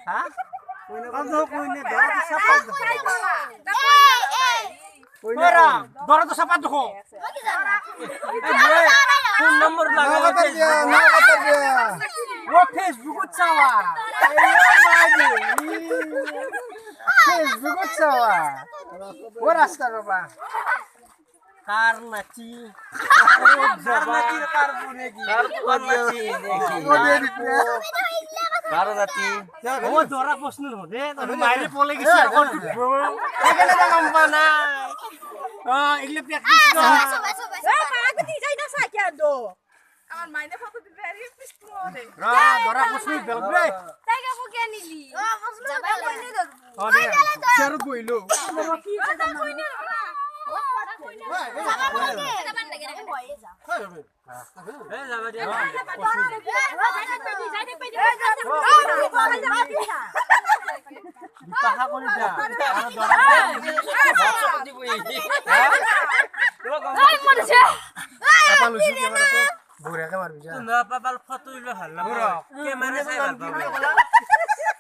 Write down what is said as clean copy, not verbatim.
হা কান্দো কইনে দৰা চাপা ওরা দরদ সাপা দেখো ফোন নম্বর লাগা না কথা দিয়া ও ফেসবুক চাওয়া ফেসবুক চাওয়া ও রাস্তা বাবা কার নাচি কার বুনে কি কার নাচি দেখি কার নাচি ও দরা প্রশ্ন হদে তুমি মাইরে পলে গেছি এখন এখানে দাম বানা এগুলো প্র্যাকটিস কর পাগতি যাই না সাকিয়া দো আমার মাইনে ফটো দিতে আরি পিস্তল দে দরা প্রশ্ন বেলবে তাই কা বুকে নিলি যাবা কইনি দর চার কইলো ফটো